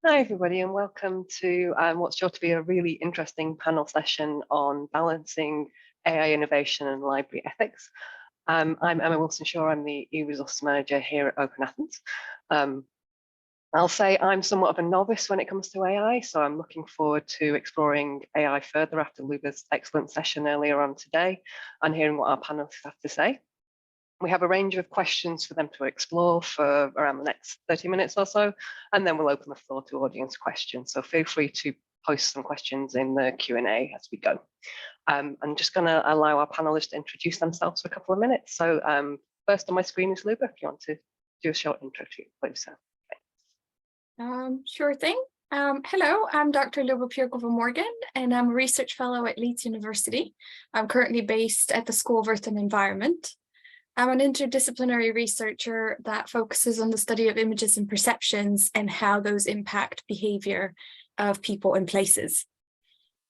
Hi, everybody, and welcome to what's sure to be a really interesting panel session on balancing AI innovation and library ethics. I'm Emma Wilson-Shaw. I'm the e-resource manager here at Open Athens. I'll say I'm somewhat of a novice when it comes to AI, so I'm looking forward to exploring AI further after Luba's excellent session earlier on today and hearing what our panelists have to say. We have a range of questions for them to explore for around the next 30 minutes or so, and then we'll open the floor to audience questions. So feel free to post some questions in the Q&A as we go. I'm just going to allow our panelists to introduce themselves for a couple of minutes. So first on my screen is Luba, if you want to do a short intro, please. Sure thing. Hello, I'm Dr. Luba Purkova-Morgan, and I'm a research fellow at Leeds University. I'm currently based at the School of Earth and Environment. I'm an interdisciplinary researcher that focuses on the study of images and perceptions and how those impact behavior of people and places.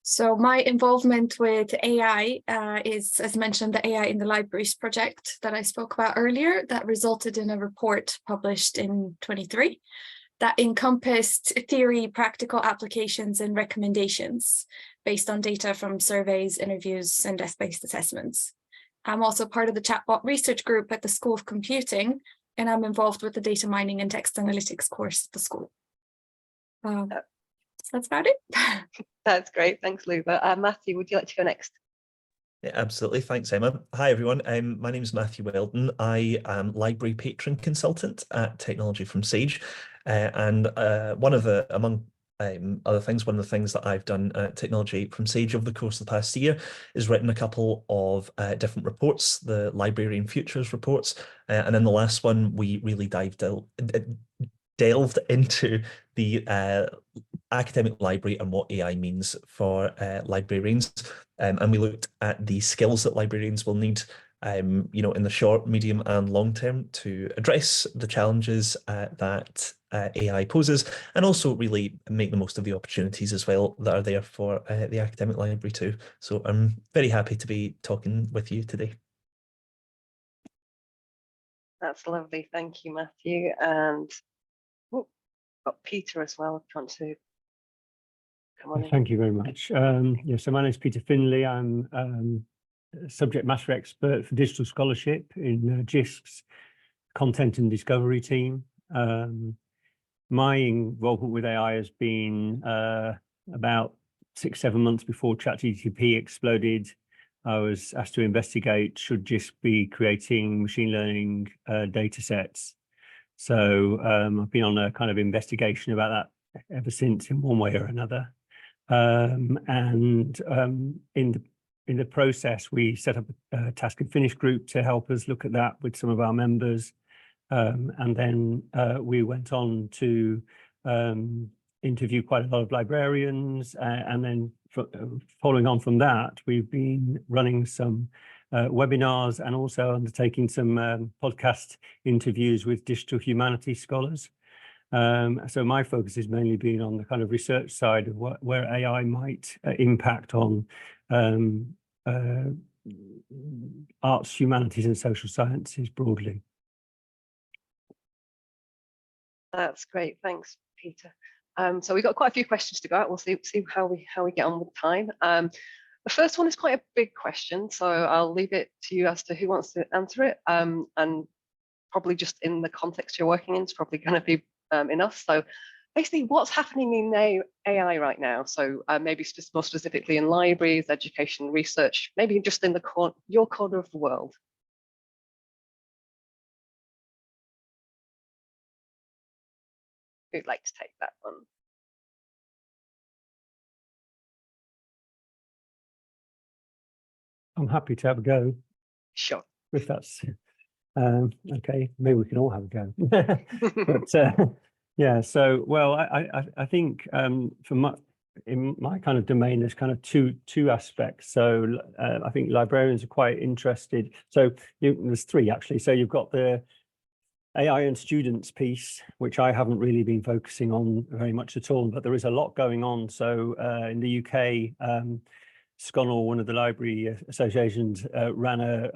So my involvement with AI is, as mentioned, the AI in the Libraries project that I spoke about earlier that resulted in a report published in 23 that encompassed theory, practical applications, and recommendations based on data from surveys, interviews, and desk-based assessments. I'm also part of the chatbot research group at the School of Computing, and I'm involved with the data mining and text analytics course at the school. So that's about it. That's great. Thanks, Luba. Matthew, would you like to go next? Yeah, absolutely. Thanks, Emma. Hi, everyone. My name is Matthew Weldon. I am library patron consultant at Technology from Sage. And among other things, one of the things that I've done at Technology from Sage over the course of the past year is written a couple of different reports, the Librarian Futures reports. And in the last one, we really delved into the academic library and what AI means for librarians. And we looked at the skills that librarians will need in the short, medium, and long term to address the challenges that AI poses, and also really make the most of the opportunities as well that are there for the academic library too. So I'm very happy to be talking with you today. That's lovely. Thank you, Matthew. And got Peter as well, if you want to come on in. Thank you very much. So my name is Peter Finley. I'm subject matter expert for digital scholarship in GISC's content and discovery team. My involvement with AI has been about 6-7 months before ChatGPT exploded. I was asked to investigate, should GISC be creating machine learning data sets? So I've been on a kind of investigation about that ever since in one way or another. In the process, we set up a task and finish group to help us look at that with some of our members. And then we went on to interview quite a lot of librarians. And then following on from that, we've been running some webinars and also undertaking some podcast interviews with digital humanities scholars. So my focus has mainly been on the kind of research side of where AI might impact on arts, humanities, and social sciences broadly. That's great. Thanks, Peter. So we've got quite a few questions to go out. We'll see how we get on with time. The first one is quite a big question, so I'll leave it to you as to who wants to answer it. And probably just in the context you're working in, it's probably going to be enough. So basically, what's happening in AI right now? So maybe more specifically in libraries, education, research, maybe just in your corner of the world. Who'd like to take that one? I'm happy to have a go. Sure. If that's okay, maybe we can all have a go. But yeah, so well, I think in my kind of domain, there's kind of two aspects. So I think librarians are quite interested. So there's three actually. So you've got the AI and students piece, which I haven't really been focusing on very much at all, but there is a lot going on. So in the UK, Sconnell, one of the library associations, ran a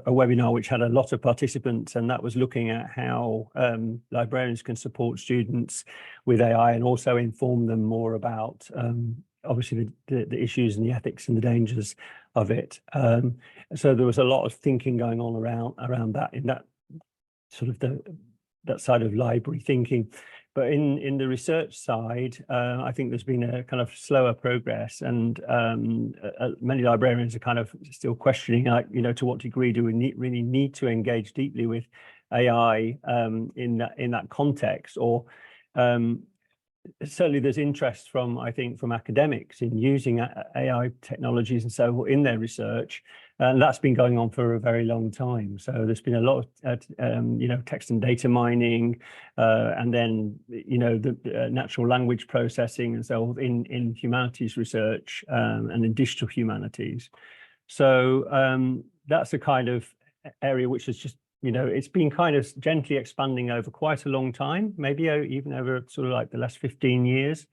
webinar which had a lot of participants, and that was looking at how librarians can support students with AI and also inform them more about obviously the issues and the ethics and the dangers of it. So there was a lot of thinking going on around that, in that sort of that side of library thinking. But in the research side, I think there's been a kind of slower progress, and many librarians are kind of still questioning, like, you know, to what degree do we really need to engage deeply with AI in that context, or certainly there's interest from, I think, from academics in using AI technologies and so in their research, and that's been going on for a very long time. So there's been a lot of you know, text and data mining, and then, you know, the natural language processing and so in humanities research, and in digital humanities. So that's a kind of area which is just, you know, it's been kind of gently expanding over quite a long time, maybe even over sort of like the last 15 years.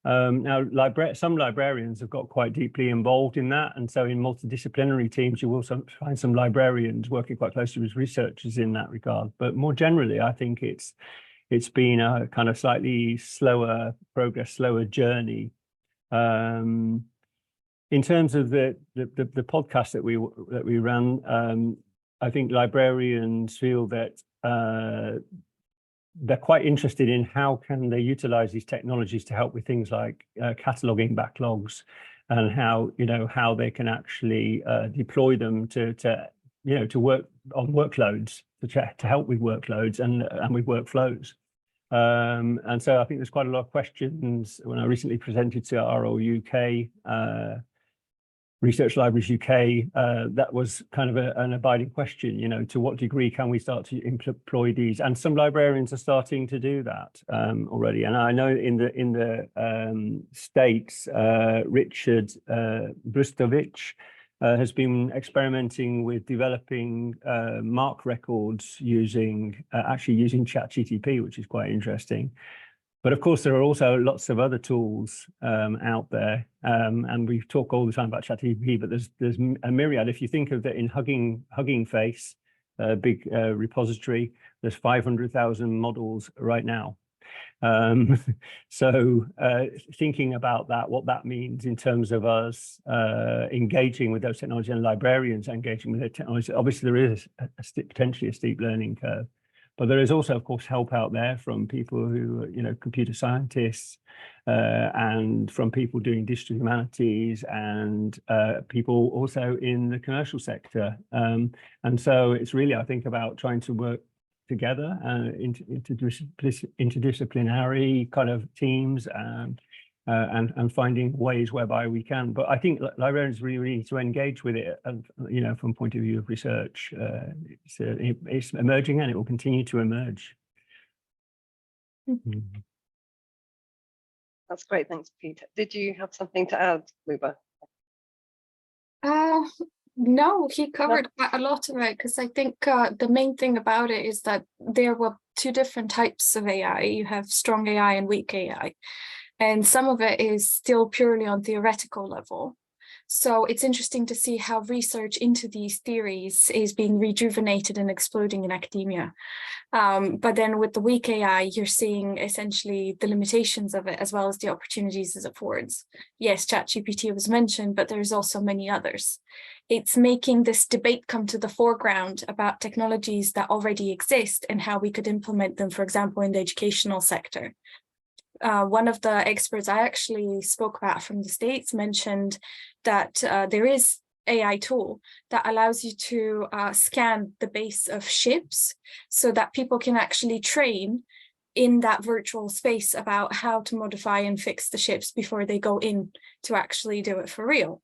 Now, some librarians have got quite deeply involved in that. And so in multidisciplinary teams, you will find some librarians working quite closely with researchers in that regard. But more generally, I think it's been a kind of slightly slower progress, slower journey. In terms of the podcast that we ran, I think librarians feel that they're quite interested in how can they utilize these technologies to help with things like cataloging backlogs, and how, you know, how they can actually deploy them to you know, to work on workloads, to help with workloads and with workflows. And so I think there's quite a lot of questions. When I recently presented to RL UK, Research Libraries UK, that was kind of an abiding question, you know, to what degree can we start to employ these? And some librarians are starting to do that already. And I know in the States, Richard Brustovich has been experimenting with developing MARC records actually using ChatGPT, which is quite interesting. But of course, there are also lots of other tools out there, and we talk all the time about ChatGPT, but there's a myriad. If you think of it in Hugging Face, a big repository, there's 500,000 models right now. So thinking about that, what that means in terms of us engaging with those technologies and librarians engaging with their technology, obviously there is potentially a steep learning curve. But there is also, of course, help out there from people who, you know, computer scientists, and from people doing digital humanities, and people also in the commercial sector. And so it's really, I think, about trying to work together, interdisciplinary kind of teams, and finding ways whereby we can. But I think librarians really need to engage with it, you know, from point of view of research. It's emerging, and it will continue to emerge. Mm-hmm. That's great. Thanks, Peter. Did you have something to add, Luba? No, he covered quite a lot of it, because I think the main thing about it is that there were two different types of AI. You have strong AI and weak AI. And some of it is still purely on theoretical level. So it's interesting to see how research into these theories is being rejuvenated and exploding in academia. But then with the weak AI, you're seeing essentially the limitations of it as well as the opportunities it affords. Yes, ChatGPT was mentioned, but there's also many others. It's making this debate come to the foreground about technologies that already exist and how we could implement them, for example, in the educational sector. One of the experts I actually spoke about from the States mentioned that there is AI tool that allows you to scan the base of ships so that people can actually train in that virtual space about how to modify and fix the ships before they go in to actually do it for real.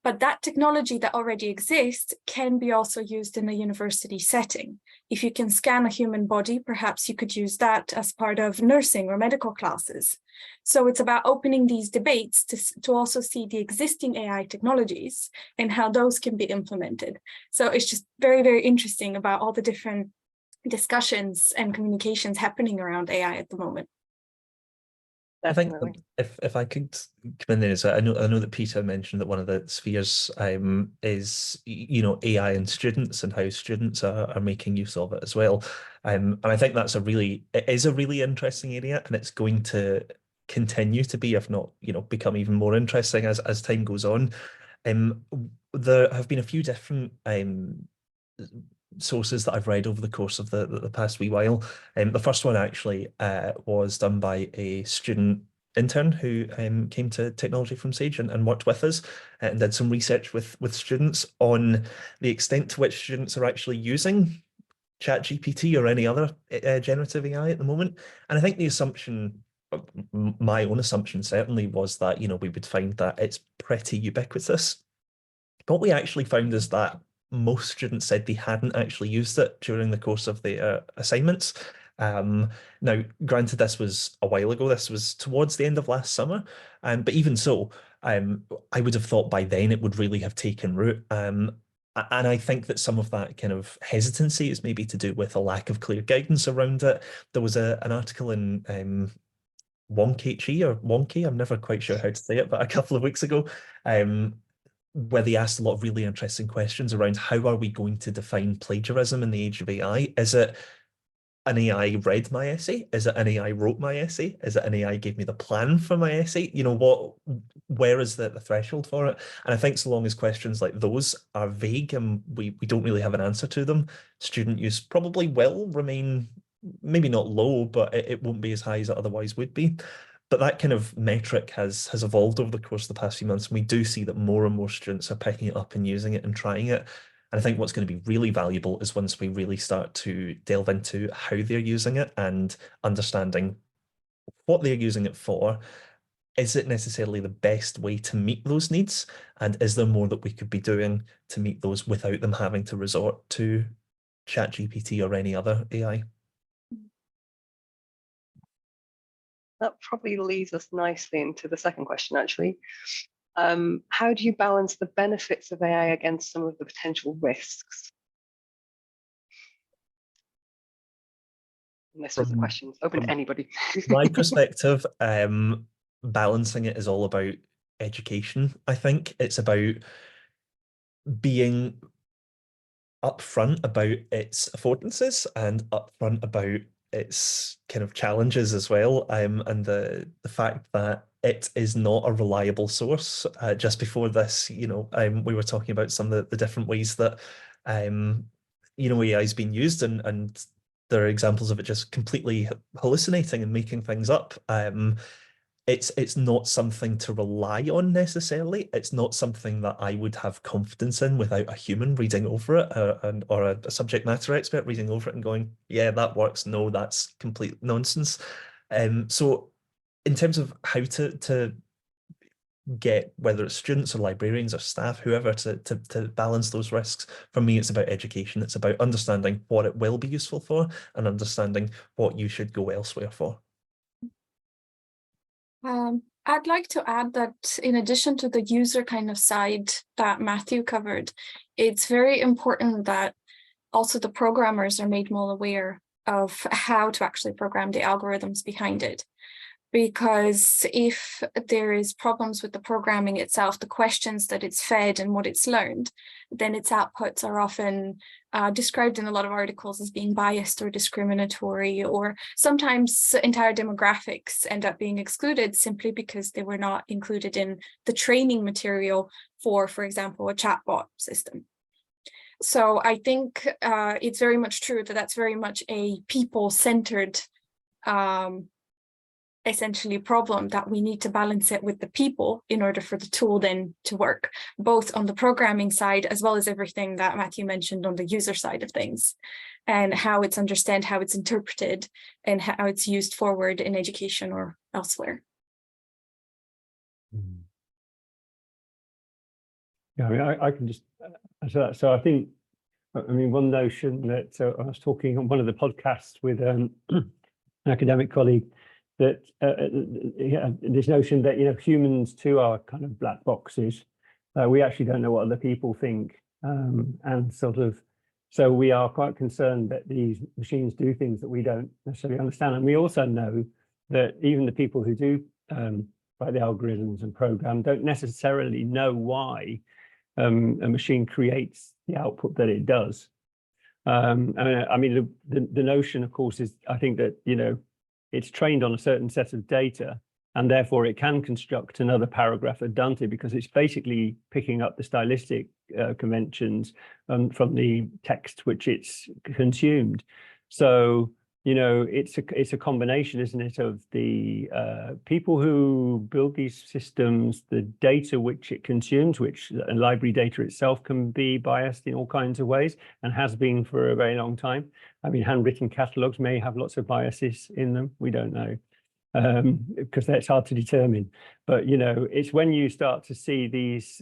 But that technology that already exists can be also used in a university setting. If you can scan a human body, perhaps you could use that as part of nursing or medical classes. So it's about opening these debates to also see the existing AI technologies and how those can be implemented. So it's just very, very interesting about all the different discussions and communications happening around AI at the moment. I think Definitely. if I could come in there, so I know that Peter mentioned that one of the spheres is AI and students and how students are making use of it as well, and I think it is a really interesting area, and it's going to continue to be, if not become even more interesting as time goes on. There have been a few different sources that I've read over the course of the past wee while. The first one actually was done by a student intern who came to Technology from Sage and worked with us and did some research with students on the extent to which students are actually using ChatGPT or any other generative AI at the moment. And I think the assumption, my own assumption certainly, was that we would find that it's pretty ubiquitous. What we actually found is that most students said they hadn't actually used it during the course of their assignments. Now, granted, this was a while ago. This was towards the end of last summer, but even so, I would have thought by then it would really have taken root. And I think that some of that kind of hesitancy is maybe to do with a lack of clear guidance around it. There was an article in Wonky, I'm never quite sure how to say it, but a couple of weeks ago, where they asked a lot of really interesting questions around how are we going to define plagiarism in the age of AI? Is it an AI read my essay? Is it an AI wrote my essay? Is it an AI gave me the plan for my essay? Where is the threshold for it? And I think so long as questions like those are vague and we don't really have an answer to them, student use probably will remain maybe not low, but it won't be as high as it otherwise would be. But that kind of metric has evolved over the course of the past few months, and we do see that more and more students are picking it up and using it and trying it. And I think what's going to be really valuable is once we really start to delve into how they're using it and understanding what they're using it for. Is it necessarily the best way to meet those needs? And is there more that we could be doing to meet those without them having to resort to ChatGPT or any other AI? That probably leads us nicely into the second question, actually. How do you balance the benefits of AI against some of the potential risks? And this was the question open to anybody. My perspective, balancing it is all about education. I think it's about being upfront about its affordances and upfront about its kind of challenges as well, and the fact that it is not a reliable source. Just before this, we were talking about some of the different ways that AI has been used, and there are examples of it just completely hallucinating and making things up. It's not something to rely on necessarily. It's not something that I would have confidence in without a human reading over it, or a subject matter expert reading over it and going, yeah, that works. No, that's complete nonsense. So in terms of how to get, whether it's students or librarians or staff, whoever, to balance those risks, for me, it's about education. It's about understanding what it will be useful for and understanding what you should go elsewhere for. I'd like to add that in addition to the user kind of side that Matthew covered, it's very important that also the programmers are made more aware of how to actually program the algorithms behind it. Because if there is problems with the programming itself, the questions that it's fed and what it's learned, then its outputs are often described in a lot of articles as being biased or discriminatory, or sometimes entire demographics end up being excluded simply because they were not included in the training material for example, a chatbot system. So I think it's very much true that that's very much a people-centered essentially problem, that we need to balance it with the people in order for the tool then to work, both on the programming side as well as everything that Matthew mentioned on the user side of things, and how it's understood, how it's interpreted, and how it's used forward in education or elsewhere. Yeah, I mean, I can just answer that. So I think, one notion that I was talking on one of the podcasts with an academic colleague, that this notion that humans too are kind of black boxes. We actually don't know what other people think, and so we are quite concerned that these machines do things that we don't necessarily understand. And we also know that even the people who do write the algorithms and program don't necessarily know why a machine creates the output that it does. I mean, the notion, of course, is I think that, you know, it's trained on a certain set of data, and therefore it can construct another paragraph at Dante because it's basically picking up the stylistic conventions from the text which it's consumed. So, you know, it's a combination, isn't it, of the people who build these systems, the data which it consumes, which library data itself can be biased in all kinds of ways and has been for a very long time. I mean, handwritten catalogs may have lots of biases in them. We don't know because that's hard to determine. But, you know, it's when you start to see these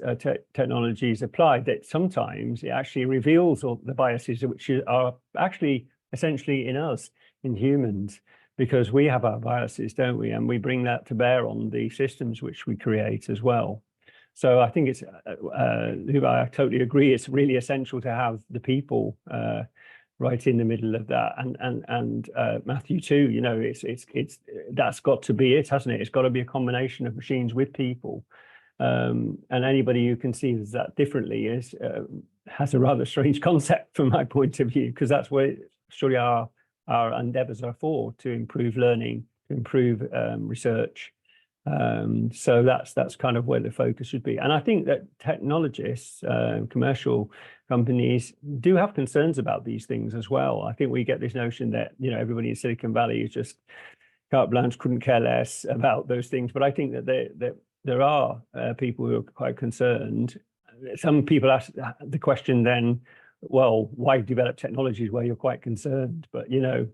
technologies applied that sometimes it actually reveals all the biases which are actually essentially in us, in humans, because we have our biases, don't we? And we bring that to bear on the systems which we create as well. So I think it's, I totally agree, it's really essential to have the people right in the middle of that. And Matthew too, you know, it's that's got to be it, hasn't it? It's got to be a combination of machines with people. And anybody who conceives that differently has a rather strange concept from my point of view, because that's where surely our endeavors are for, to improve learning, to improve research. So that's kind of where the focus should be. And I think that technologists, commercial companies do have concerns about these things as well. I think we get this notion that, you know, everybody in Silicon Valley is just carte blanche, couldn't care less about those things. But I think that there are people who are quite concerned. Some people ask the question then, well, why develop technologies where you're quite concerned? But, you know,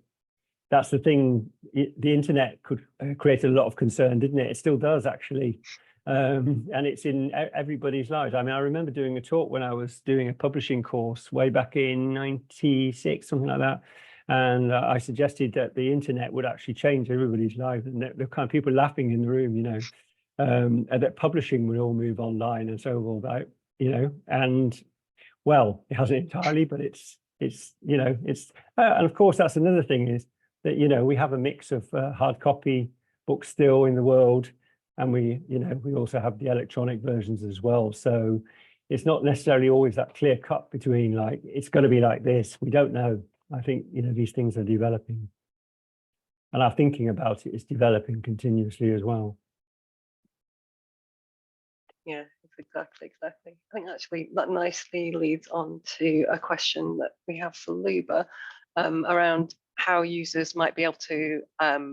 that's the thing. The internet could create a lot of concern, didn't it? It still does, actually. And it's in everybody's lives. I mean, I remember doing a talk when I was doing a publishing course way back in '96, something like that. And I suggested that the internet would actually change everybody's life. And the kind of people laughing in the room, you know, and that publishing would all move online and so all that, you know, and well, it hasn't entirely, but it's you know, it's and of course that's another thing is that, you know, we have a mix of hard copy books still in the world, and we, you know, we also have the electronic versions as well. So it's not necessarily always that clear cut between like it's going to be like this. We don't know. I think, you know, these things are developing, and our thinking about it is developing continuously as well. Yeah, exactly. I think actually that nicely leads on to a question that we have for Luba around how users might be able to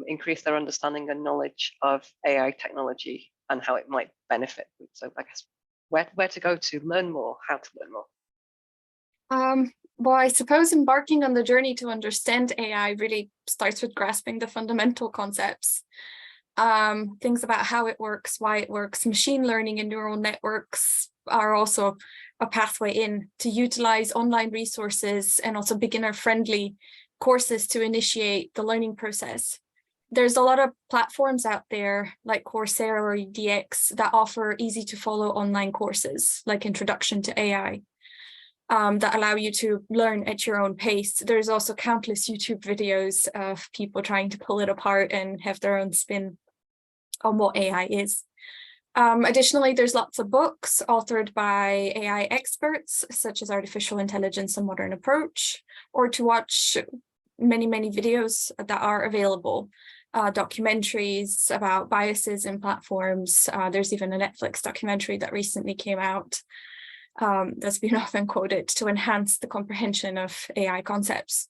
increase their understanding and knowledge of AI technology and how it might benefit. So I guess where to go to learn more, how to learn more. Well, I suppose embarking on the journey to understand AI really starts with grasping the fundamental concepts. Things about how it works, why it works. Machine learning and neural networks are also a pathway in to utilize online resources and also beginner-friendly courses to initiate the learning process. There's a lot of platforms out there like Coursera or EDX that offer easy-to-follow online courses like Introduction to AI that allow you to learn at your own pace. There's also countless YouTube videos of people trying to pull it apart and have their own spin on what AI is. Additionally, there's lots of books authored by AI experts, such as Artificial Intelligence: A Modern Approach, or to watch many videos that are available, documentaries about biases in platforms. There's even a Netflix documentary that recently came out that's been often quoted to enhance the comprehension of AI concepts.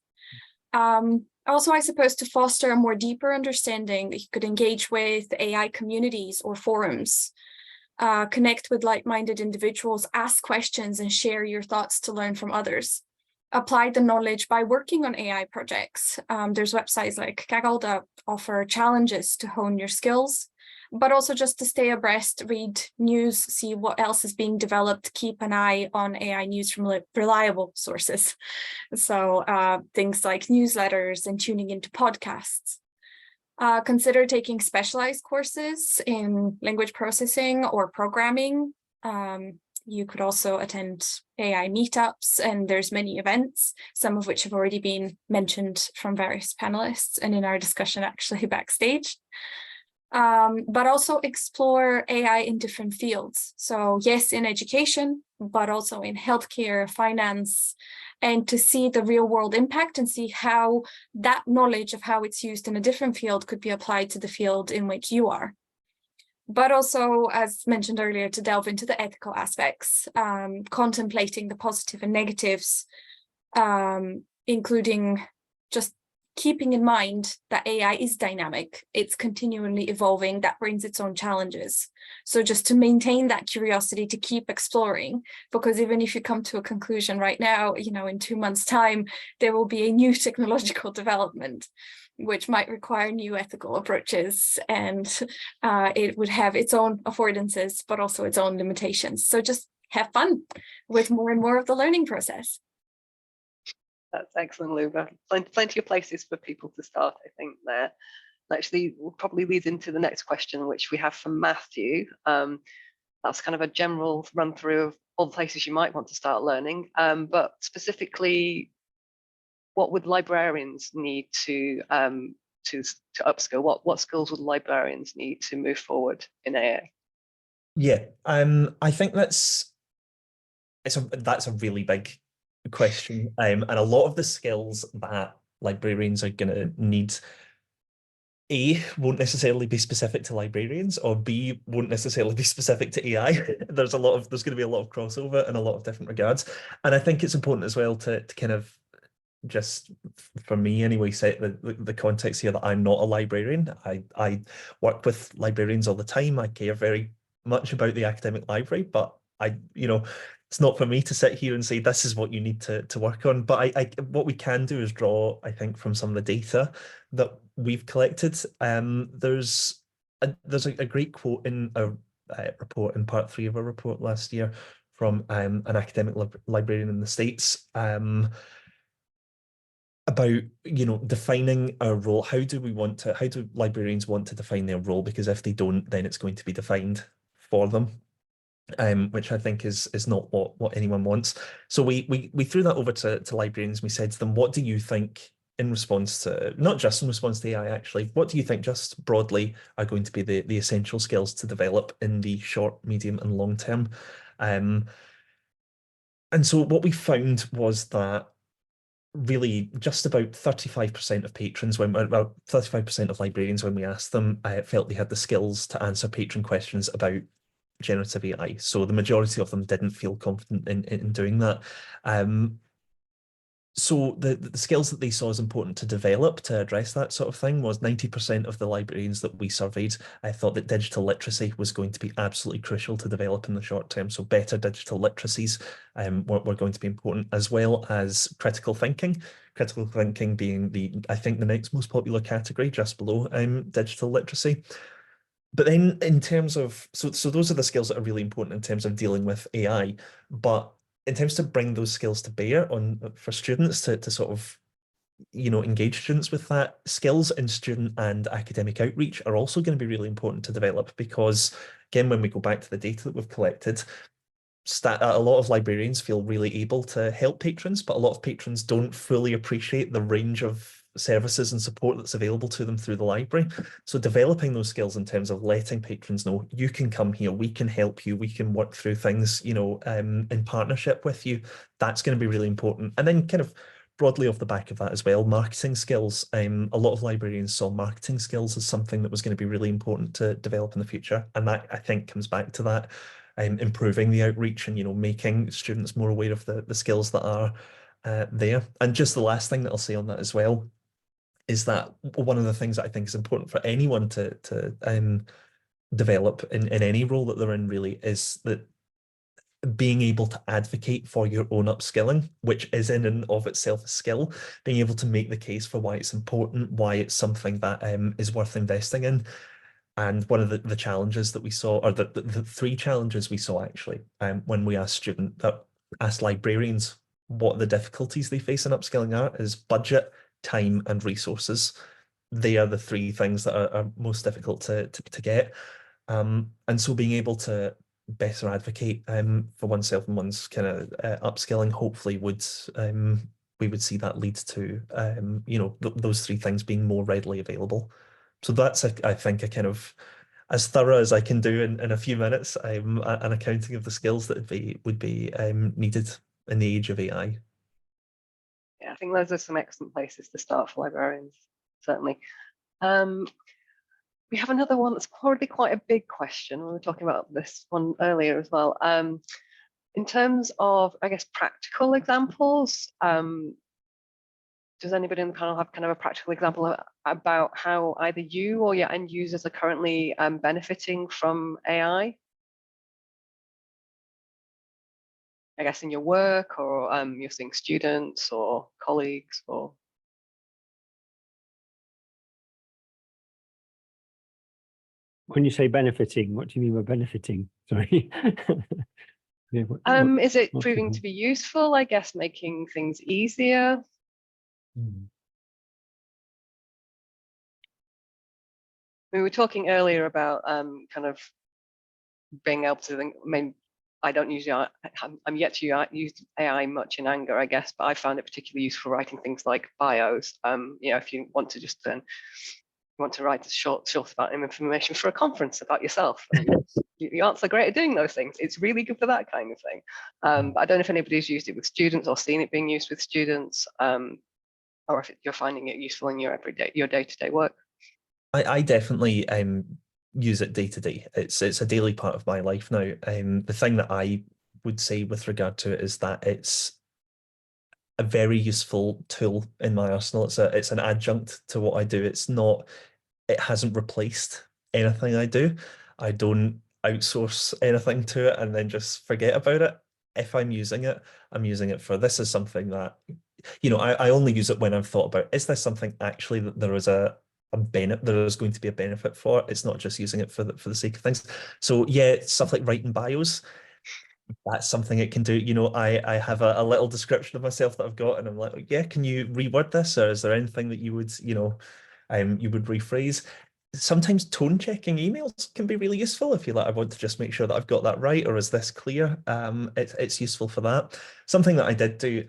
Also, I suppose to foster a more deeper understanding, you could engage with AI communities or forums, connect with like-minded individuals, ask questions, and share your thoughts to learn from others. Apply the knowledge by working on AI projects. There's websites like Kaggle that offer challenges to hone your skills, but also just to stay abreast, read news, see what else is being developed, keep an eye on AI news from reliable sources. So things like newsletters and tuning into podcasts. Consider taking specialized courses in language processing or programming. You could also attend AI meetups, and there's many events, some of which have already been mentioned from various panelists and in our discussion actually backstage. But also explore AI in different fields. So yes, in education, but also in healthcare, finance, and to see the real world impact and see how that knowledge of how it's used in a different field could be applied to the field in which you are. But also, as mentioned earlier, to delve into the ethical aspects, contemplating the positive and negatives, including just keeping in mind that AI is dynamic, it's continually evolving, that brings its own challenges. So just to maintain that curiosity, to keep exploring, because even if you come to a conclusion right now, you know, in 2 months' time, there will be a new technological development, which might require new ethical approaches, and it would have its own affordances, but also its own limitations. So just have fun with more and more of the learning process. That's excellent, Luba. Plenty of places for people to start, I think, there. Actually, will probably lead into the next question, which we have from Matthew. That's kind of a general run through of all the places you might want to start learning, but specifically, what would librarians need to upskill? What skills would librarians need to move forward in AI? Yeah, I think that's a really big question, and a lot of the skills that librarians are going to need, A, won't necessarily be specific to librarians, or B, won't necessarily be specific to AI. There's going to be a lot of crossover in a lot of different regards, and I think it's important as well to kind of, just for me anyway, set the context here that I'm not a librarian. I work with librarians all the time. I care very much about the academic library, but it's not for me to sit here and say this is what you need to work on. But what we can do is draw, I think, from some of the data that we've collected. There's a great quote in a report in part 3 of a report last year from an academic librarian in the States, about defining our role. How do librarians want to define their role? Because if they don't, then it's going to be defined for them, which I think is not what anyone wants. So we threw that over to librarians. We said to them, what do you think, in response to, not just in response to AI actually, what do you think just broadly are going to be the essential skills to develop in the short, medium and long term? And so what we found was that really just about 35% of patrons, 35% of librarians, when we asked them, felt they had the skills to answer patron questions about generative AI. So the majority of them didn't feel confident in doing that. So the skills that they saw as important to develop to address that sort of thing was 90% of the librarians that we surveyed thought that digital literacy was going to be absolutely crucial to develop in the short term. So better digital literacies were going to be important, as well as critical thinking. Critical thinking being I think the next most popular category, just below digital literacy. But then in terms of, so those are the skills that are really important in terms of dealing with AI, but in terms to bring those skills to bear for students to sort of, engage students with that, skills in student and academic outreach are also going to be really important to develop, because again, when we go back to the data that we've collected, a lot of librarians feel really able to help patrons, but a lot of patrons don't fully appreciate the range of services and support that's available to them through the library. So developing those skills in terms of letting patrons know, you can come here, we can help you, we can work through things, in partnership with you, that's going to be really important. And then kind of broadly off the back of that as well, marketing skills. A lot of librarians saw marketing skills as something that was going to be really important to develop in the future. And that, I think, comes back to that, improving the outreach and, making students more aware of the skills that are there. And just the last thing that I'll say on that as well is that one of the things that I think is important for anyone to develop in any role that they're in, really, is that being able to advocate for your own upskilling, which is in and of itself a skill, being able to make the case for why it's important, why it's something that is worth investing in. And one of the challenges that we saw, or the 3 challenges we saw actually, when we asked librarians what the difficulties they face in upskilling are, is budget, time and resources. They are the 3 things that are most difficult to get. And so being able to better advocate for oneself and one's kind of upskilling, hopefully would we would see that lead to you know, those three things being more readily available. So that's I think a kind of as thorough as I can do in a few minutes, an accounting of the skills that would be needed in the age of AI. Yeah, I think those are some excellent places to start for librarians, certainly. We have another one that's probably quite a big question. We were talking about this one earlier as well. In terms of, I guess, practical examples, does anybody in the panel have kind of a practical example about how either you or your end users are currently benefiting from AI? I guess in your work, or you're seeing students or colleagues, or when you say benefiting, what do you mean by benefiting? Sorry. Yeah, is it proving to be useful? I guess making things easier. We were talking earlier about kind of being able to think. I mean, I don't use AI. I'm yet to use AI much in anger, I guess, but I found it particularly useful for writing things like bios. You know, if you want to just want to write a short about information for a conference about yourself, your aunts are great at doing those things. It's really good for that kind of thing. But I don't know if anybody's used it with students or seen it being used with students, or if you're finding it useful in your day-to-day work. I definitely use it day to day. It's a daily part of my life now. The thing that I would say with regard to it is that it's a very useful tool in my arsenal. It's an adjunct to what I do. It hasn't replaced anything I do. I don't outsource anything to it and then just forget about it. If I'm using it, I'm using it for this is something that, you know, I only use it when I've thought about, is this something actually that there is there is going to be a benefit for? It's not just using it for the sake of things. So yeah, stuff like writing bios, that's something it can do. You know, I have a little description of myself that I've got, and I'm like, yeah, can you reword this, or is there anything that you would, you know, you would rephrase? Sometimes tone checking emails can be really useful if you like, I want to just make sure that I've got that right, or is this clear? It's useful for that. Something that I did do,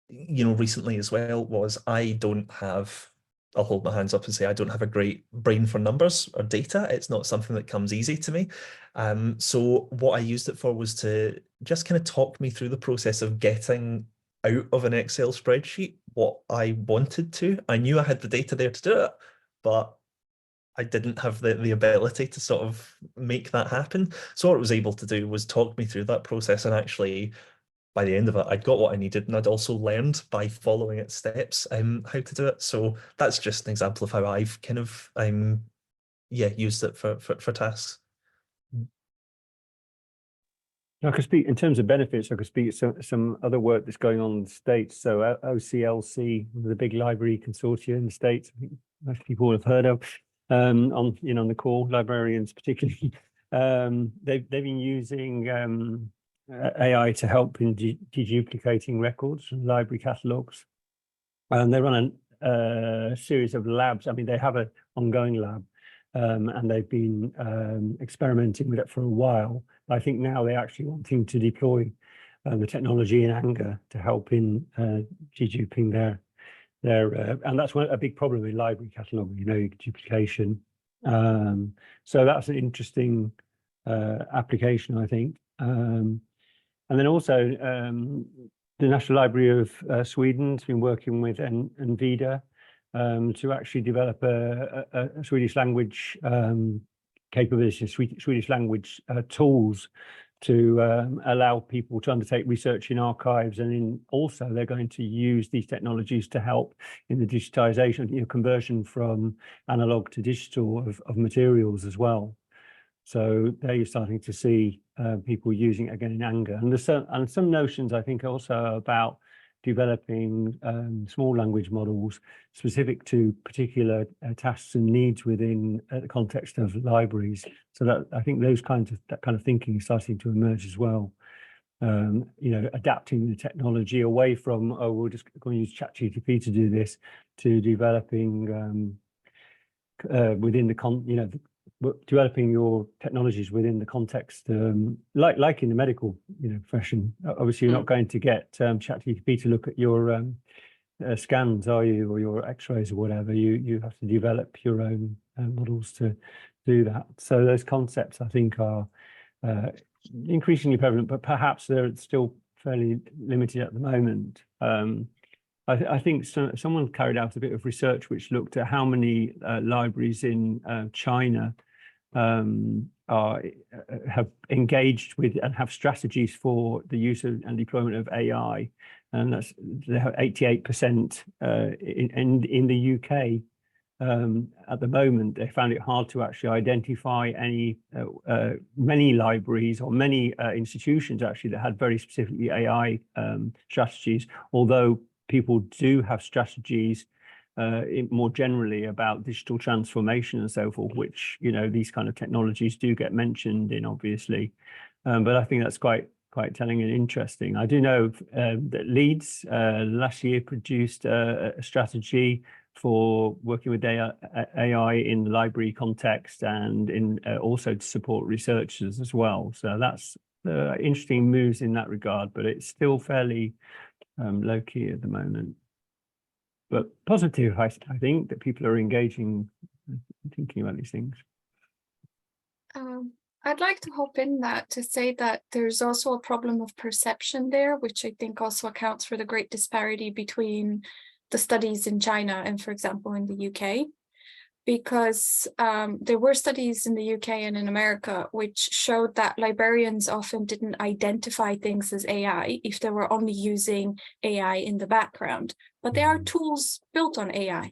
you know, recently as well was I'll hold my hands up and say I don't have a great brain for numbers or data. It's not something that comes easy to me. So what I used it for was to just kind of talk me through the process of getting out of an Excel spreadsheet what I wanted to. I knew I had the data there to do it, but I didn't have the ability to sort of make that happen. So what it was able to do was talk me through that process, and actually by the end of it, I'd got what I needed, and I'd also learned by following its steps how to do it. So that's just an example of how I've kind of used it for tasks. I could speak in terms of benefits. I could speak some other work that's going on in the States. So OCLC, the big library consortia in the States, I think most people have heard of, on the call, librarians particularly. They've been using AI to help in deduplicating records from library catalogues. And they run a series of labs. I mean, they have an ongoing lab, and they've been experimenting with it for a while. I think now they're actually wanting to deploy the technology in anger to help in deduping their and that's a big problem in library catalogue, you know, duplication. So that's an interesting application, I think. And then also the National Library of Sweden has been working with NVIDIA to actually develop a Swedish language capability, Swedish language tools to allow people to undertake research in archives, and also they're going to use these technologies to help in the digitization, you know, conversion from analog to digital of materials as well. So there you're starting to see people using it again in anger. And there's some notions, I think, also about developing small language models specific to particular tasks and needs within the context of libraries. So that I think that kind of thinking is starting to emerge as well. You know, adapting the technology away from, oh, we're just going to use ChatGPT to do this, to developing within the developing your technologies within the context, like in the medical, profession. Obviously, you're not going to get ChatGPT to look at your scans, are you, or your X-rays or whatever. You have to develop your own models to do that. So those concepts, I think, are increasingly prevalent, but perhaps they're still fairly limited at the moment. I think someone carried out a bit of research which looked at how many libraries in China have engaged with and have strategies for the use of and deployment of AI, and that's 88%. In the UK, at the moment, they found it hard to actually identify many libraries or many institutions actually that had very specifically AI strategies, although people do have strategies more generally about digital transformation and so forth, which, these kind of technologies do get mentioned in, obviously. But I think that's quite telling and interesting. I do know that Leeds last year produced a strategy for working with AI in the library context and in also to support researchers as well. So that's interesting moves in that regard, but it's still fairly low key at the moment. But positive, I think, that people are engaging, thinking about these things. I'd like to hop in that to say that there's also a problem of perception there, which I think also accounts for the great disparity between the studies in China and, for example, in the UK. Because there were studies in the UK and in America which showed that librarians often didn't identify things as AI if they were only using AI in the background. But there are tools built on AI.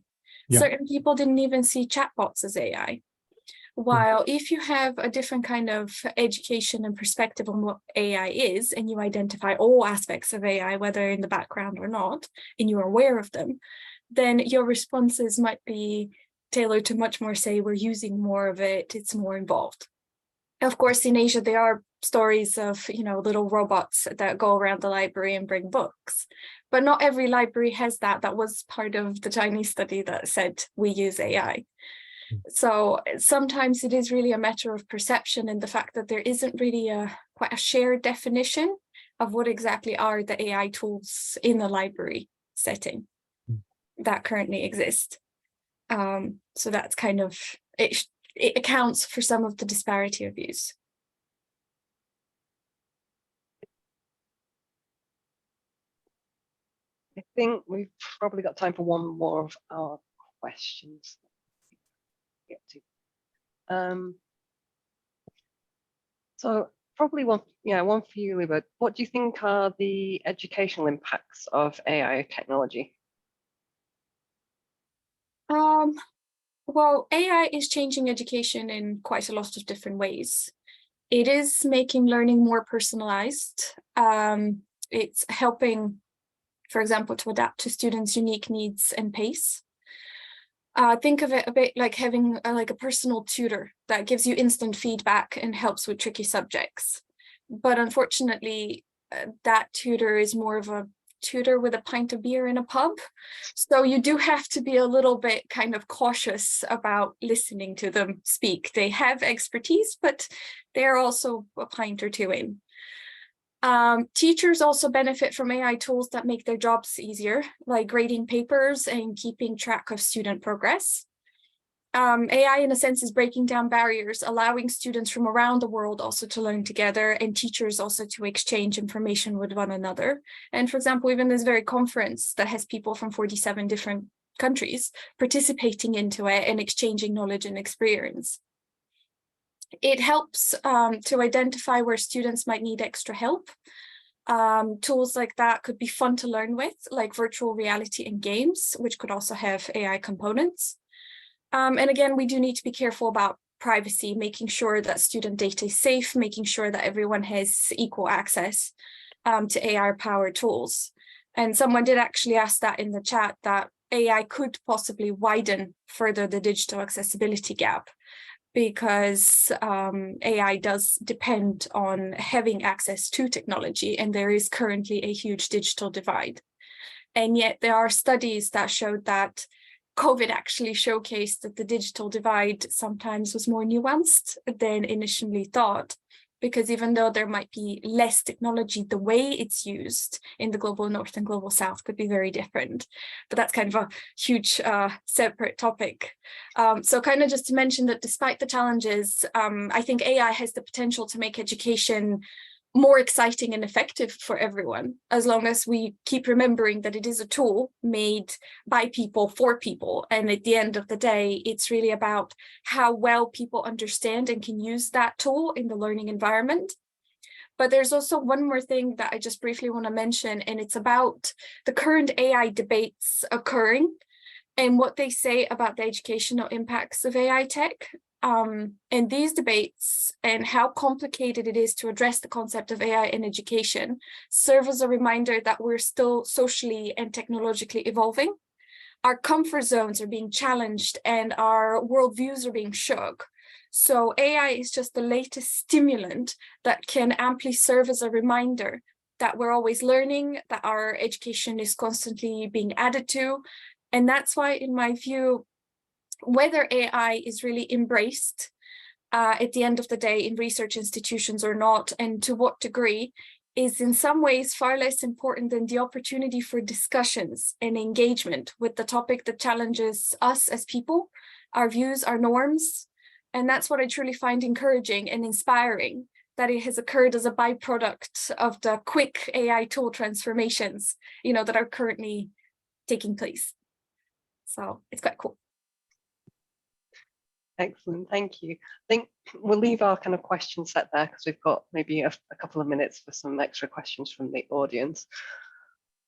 Yeah. Certain people didn't even see chatbots as AI. While if you have a different kind of education and perspective on what AI is, and you identify all aspects of AI, whether in the background or not, and you're aware of them, then your responses might be tailored to much more say we're using more of it, it's more involved. Of course, in Asia, there are stories of, little robots that go around the library and bring books, but not every library has that. That was part of the Chinese study that said we use AI. So sometimes it is really a matter of perception and the fact that there isn't really quite a shared definition of what exactly are the AI tools in the library setting that currently exist. So that's kind of, it accounts for some of the disparity of views. I think we've probably got time for one more of our questions. Get to. So probably one for you, Luba. What do you think are the educational impacts of AI technology? Well, AI is changing education in quite a lot of different ways. It is making learning more personalized. It's helping, for example, to adapt to students' unique needs and pace. Think of it a bit like having a personal tutor that gives you instant feedback and helps with tricky subjects. But unfortunately, that tutor is more of a tutor with a pint of beer in a pub. So you do have to be a little bit kind of cautious about listening to them speak. They have expertise, but they're also a pint or two in. Teachers also benefit from AI tools that make their jobs easier, like grading papers and keeping track of student progress. AI, in a sense, is breaking down barriers, allowing students from around the world also to learn together and teachers also to exchange information with one another. And for example, even this very conference that has people from 47 different countries participating into it and exchanging knowledge and experience. It helps to identify where students might need extra help. Tools like that could be fun to learn with, like virtual reality and games, which could also have AI components. And again, we do need to be careful about privacy, making sure that student data is safe, making sure that everyone has equal access to AI-powered tools. And someone did actually ask that in the chat, that AI could possibly widen further the digital accessibility gap, because AI does depend on having access to technology, and there is currently a huge digital divide. And yet there are studies that showed that COVID actually showcased that the digital divide sometimes was more nuanced than initially thought, because even though there might be less technology, the way it's used in the global north and global south could be very different. But that's kind of a huge separate topic. So kind of just to mention that despite the challenges, I think AI has the potential to make education more exciting and effective for everyone, as long as we keep remembering that it is a tool made by people for people. And at the end of the day, it's really about how well people understand and can use that tool in the learning environment. But there's also one more thing that I just briefly want to mention, and it's about the current AI debates occurring and what they say about the educational impacts of AI tech. And these debates and how complicated it is to address the concept of AI in education serve as a reminder that we're still socially and technologically evolving. Our comfort zones are being challenged and our worldviews are being shook. So AI is just the latest stimulant that can amply serve as a reminder that we're always learning, that our education is constantly being added to. And that's why, in my view, whether AI is really embraced at the end of the day in research institutions or not, and to what degree, is in some ways far less important than the opportunity for discussions and engagement with the topic that challenges us as people, our views, our norms. And that's what I truly find encouraging and inspiring, that it has occurred as a byproduct of the quick AI tool transformations, that are currently taking place. So it's quite cool. Excellent, thank you. I think we'll leave our kind of question set there because we've got maybe a couple of minutes for some extra questions from the audience.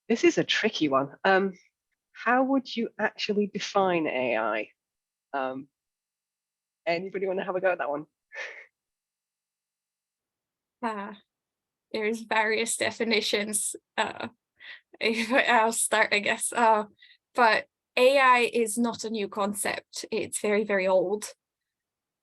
This is a tricky one. How would you actually define AI? Anybody want to have a go at that one? There's various definitions. I'll start, I guess. But AI is not a new concept. It's very, very old.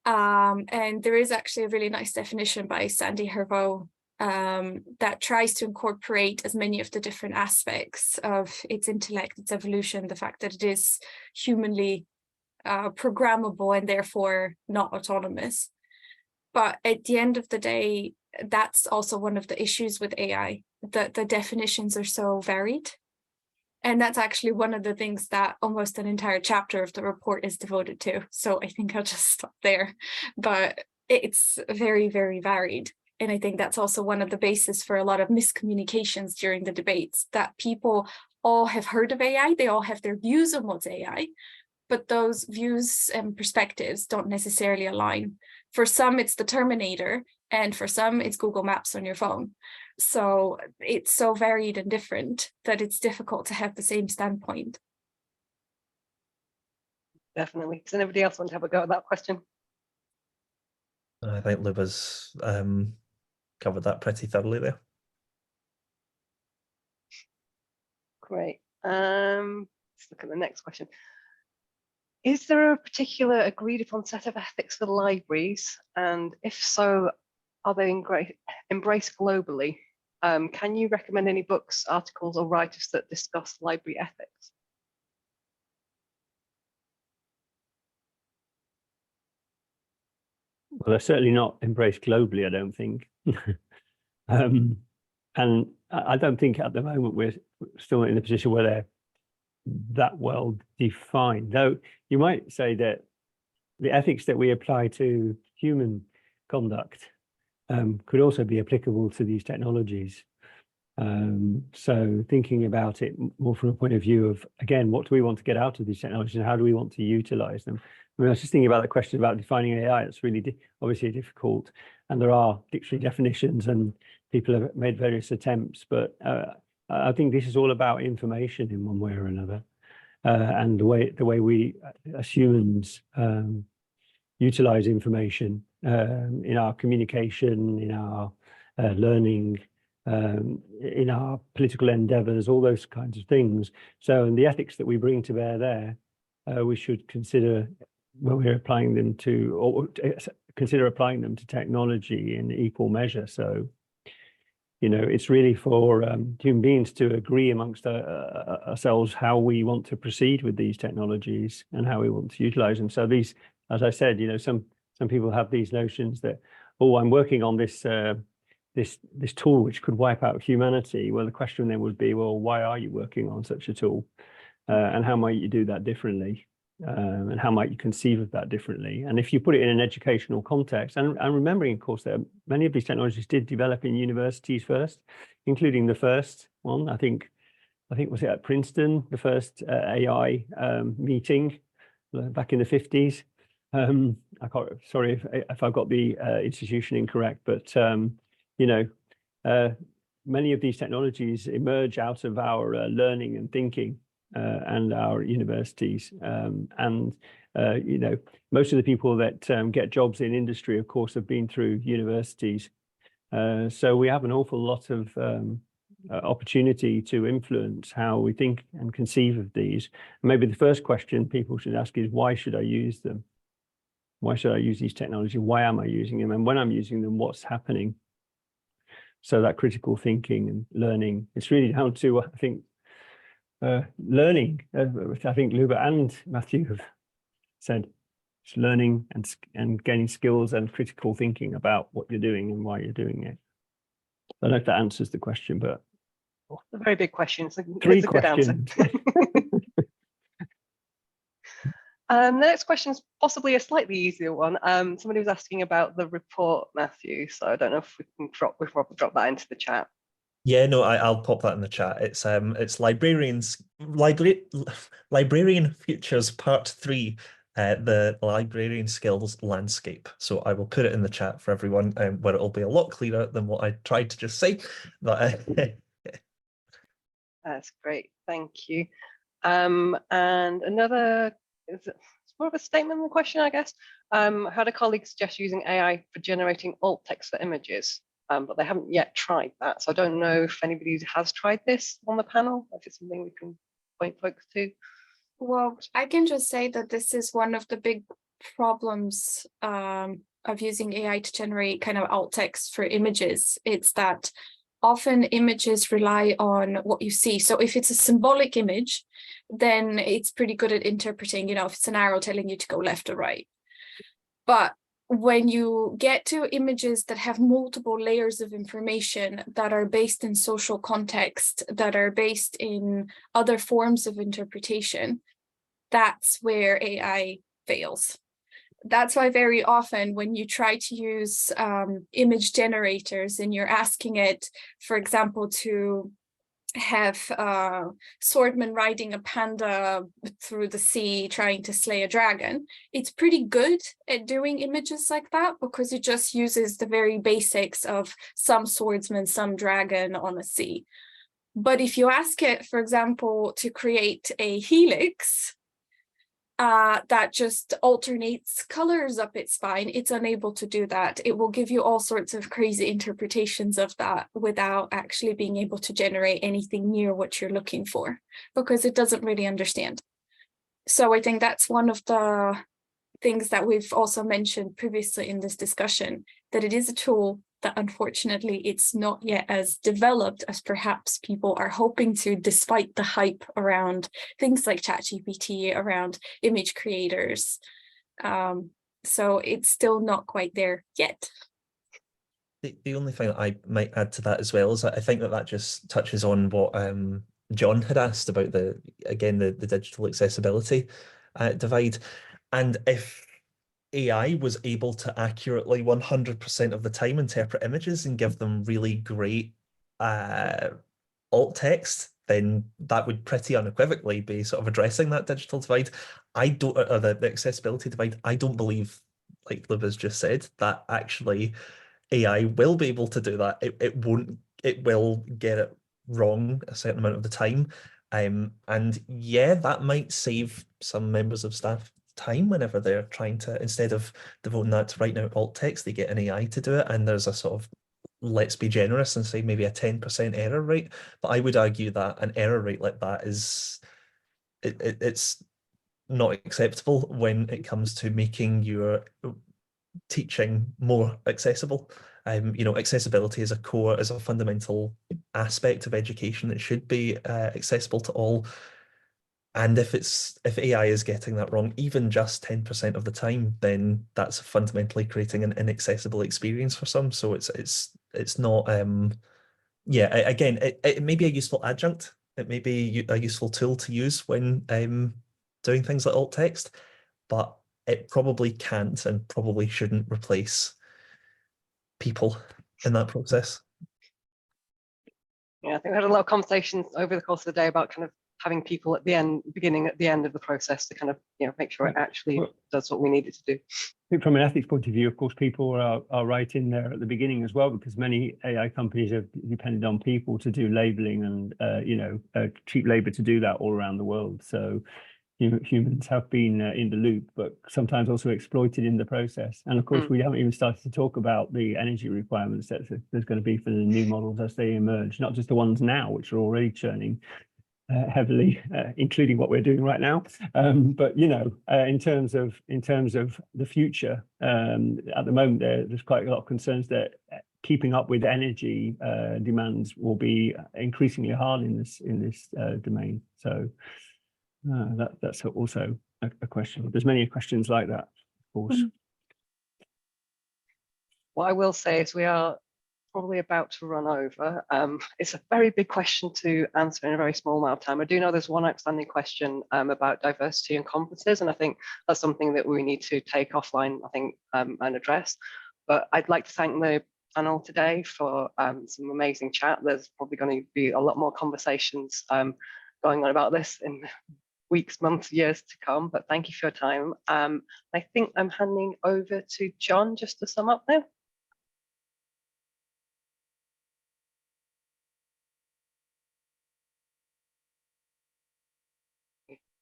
And there is actually a really nice definition by Sandy Herveau that tries to incorporate as many of the different aspects of its intellect, its evolution, the fact that it is humanly programmable and therefore not autonomous. But at the end of the day, that's also one of the issues with AI, that the definitions are so varied. And that's actually one of the things that almost an entire chapter of the report is devoted to. So I think I'll just stop there. But it's very, very varied. And I think that's also one of the bases for a lot of miscommunications during the debates, that people all have heard of AI, they all have their views on what's AI, but those views and perspectives don't necessarily align. For some, it's the Terminator, and for some, it's Google Maps on your phone. So it's so varied and different that it's difficult to have the same standpoint. Definitely. Does anybody else want to have a go at that question? I think Luba's covered that pretty thoroughly there. Great. Let's look at the next question. Is there a particular agreed upon set of ethics for libraries? And if so, are they embraced globally? Can you recommend any books, articles, or writers that discuss library ethics? Well, they're certainly not embraced globally, I don't think. And I don't think at the moment we're still in a position where they're that well defined. Though you might say that the ethics that we apply to human conduct could also be applicable to these technologies. So thinking about it more from a point of view of, again, what do we want to get out of these technologies and how do we want to utilize them? I mean, I was just thinking about the question about defining AI. It's really obviously difficult, and there are dictionary definitions and people have made various attempts, but I think this is all about information in one way or another, and the way we as humans utilize information in our communication, in our learning, in our political endeavors, all those kinds of things. So, and the ethics that we bring to bear there, we should consider when we're applying them to, or consider applying them to technology in equal measure. So It's really for human beings to agree amongst ourselves how we want to proceed with these technologies and how we want to utilize them. So these, as I said, some people have these notions that, oh, I'm working on this this tool which could wipe out humanity. Well, the question then would be, well, why are you working on such a tool, and how might you do that differently? And how might you conceive of that differently? And if you put it in an educational context, and remembering, of course, that many of these technologies did develop in universities first, including the first one, I think was it at Princeton, the first AI meeting back in the 50s. I can't, sorry if I got the institution incorrect, but many of these technologies emerge out of our learning and thinking. And our universities, most of the people that get jobs in industry, of course, have been through universities. So we have an awful lot of opportunity to influence how we think and conceive of these. Maybe the first question people should ask is, why should I use them? Why should I use these technologies? Why am I using them? And when I'm using them, what's happening? So that critical thinking and learning, it's really down to, I think, learning, which I think Luba and Matthew have said. It's learning and gaining skills and critical thinking about what you're doing and why you're doing it. I don't know if that answers the question, but it's a very big question. It's a good answer. The next question is possibly a slightly easier one. Somebody was asking about the report, Matthew. So I don't know if we can drop that into the chat. Yeah, no, I'll pop that in the chat. It's Librarian Futures Part 3, the librarian skills landscape. So I will put it in the chat for everyone, where it'll be a lot clearer than what I tried to just say. But that's great, thank you. And another, it's more of a statement than a question, I guess. How do colleagues suggest using AI for generating alt text for images? But they haven't yet tried that. So I don't know if anybody has tried this on the panel, if it's something we can point folks to. Well, I can just say that this is one of the big problems of using AI to generate kind of alt text for images. It's that often images rely on what you see. So if it's a symbolic image, then it's pretty good at interpreting, if it's an arrow telling you to go left or right. But when you get to images that have multiple layers of information that are based in social context, that are based in other forms of interpretation, that's where AI fails. That's why very often when you try to use image generators and you're asking it, for example, to have swordman riding a panda through the sea trying to slay a dragon, it's pretty good at doing images like that because it just uses the very basics of some swordsman, some dragon on a sea. But if you ask it, for example, to create a helix that just alternates colors up its spine, it's unable to do that. It will give you all sorts of crazy interpretations of that without actually being able to generate anything near what you're looking for because it doesn't really understand. So I think that's one of the things that we've also mentioned previously in this discussion, that it is a tool that unfortunately it's not yet as developed as perhaps people are hoping to, despite the hype around things like ChatGPT, around image creators. So it's still not quite there yet. The only thing I might add to that as well is that I think that just touches on what John had asked about the digital accessibility divide. And if AI was able to accurately 100% of the time interpret images and give them really great alt text, then that would pretty unequivocally be sort of addressing that digital divide. Or the accessibility divide. I don't believe, like Luba's just said, that actually AI will be able to do that. It won't. It will get it wrong a certain amount of the time. And yeah, that might save some members of staff time whenever they're trying to, instead of devoting that to writing out alt text, they get an AI to do it, and there's a sort of, let's be generous and say maybe a 10% error rate. But I would argue that an error rate like that is it's not acceptable when it comes to making your teaching more accessible. Accessibility is a fundamental aspect of education. It should be accessible to all. And if AI is getting that wrong, even just 10% of the time, then that's fundamentally creating an inaccessible experience for some. So it's not again, it may be a useful adjunct. It may be a useful tool to use when doing things like alt text, but it probably can't and probably shouldn't replace people in that process. Yeah, I think we had a lot of conversations over the course of the day about kind of having people at the end, beginning at the end of the process to kind of make sure it actually does what we need it to do. I think from an ethics point of view, of course, people are right in there at the beginning as well, because many AI companies have depended on people to do labeling and cheap labor to do that all around the world. So humans have been in the loop, but sometimes also exploited in the process. And of course, we haven't even started to talk about the energy requirements that there's going to be for the new models as they emerge, not just the ones now, which are already churning heavily, including what we're doing right now. But in terms of the future, at the moment, there's quite a lot of concerns that keeping up with energy demands will be increasingly hard in this domain. So that's also a question. There's many questions like that, of course. What I will say is we are probably about to run over. It's a very big question to answer in a very small amount of time. I do know there's one outstanding question about diversity and conferences, and I think that's something that we need to take offline, I think, and address. But I'd like to thank the panel today for some amazing chat. There's probably going to be a lot more conversations going on about this in weeks, months, years to come, but thank you for your time. I think I'm handing over to John just to sum up now.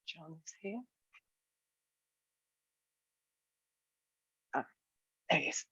John's here. There he is.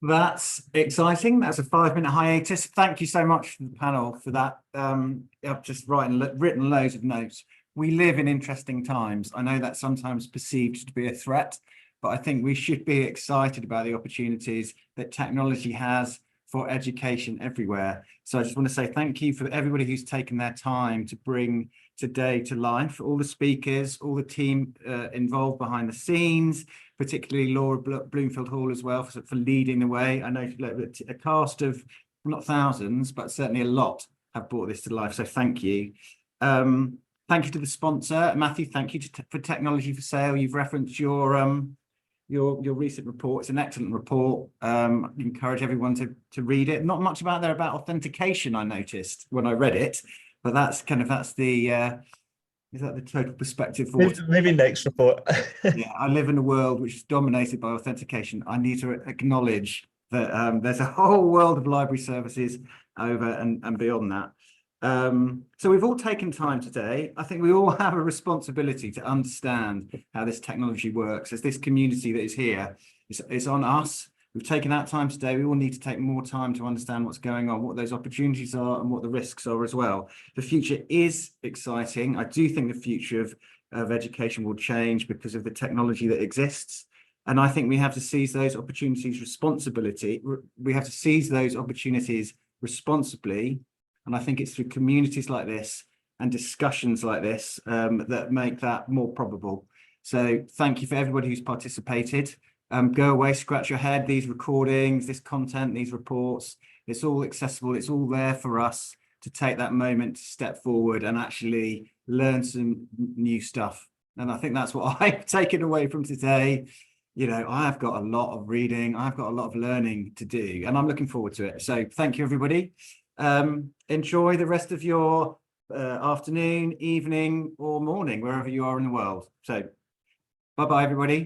That's exciting. That's a 5-minute hiatus. Thank you so much to the panel for that. I've just written loads of notes. We live in interesting times. I know that's sometimes perceived to be a threat, but I think we should be excited about the opportunities that technology has for education everywhere. So I just want to say thank you for everybody who's taken their time to bring today to life, all the speakers, all the team involved behind the scenes, particularly Laura Bloomfield Hall as well for leading the way. I know a cast of not thousands, but certainly a lot have brought this to life. So thank you. Thank you to the sponsor, Matthew. Thank you for Technology for Sale. You've referenced your recent report. It's an excellent report. I encourage everyone to read it. Not much about authentication, I noticed when I read it, but that's the is that the total perspective for maybe next report? Yeah, I live in a world which is dominated by authentication. I need to acknowledge that there's a whole world of library services over and beyond that. So we've all taken time today. I think we all have a responsibility to understand how this technology works. As this community that is here, it's on us. We've taken that time today. We all need to take more time to understand what's going on, what those opportunities are and what the risks are as well. The future is exciting. I do think the future of education will change because of the technology that exists. And I think we have to seize those opportunities responsibly. And I think it's through communities like this and discussions like this that make that more probable. So thank you for everybody who's participated. Go away, scratch your head. These recordings, this content, these reports, it's all accessible. It's all there for us to take that moment to step forward and actually learn some new stuff. And I think that's what I've taken away from today. I've got a lot of reading. I've got a lot of learning to do, and I'm looking forward to it. So thank you, everybody. Enjoy the rest of your afternoon, evening, or morning, wherever you are in the world. So bye-bye, everybody.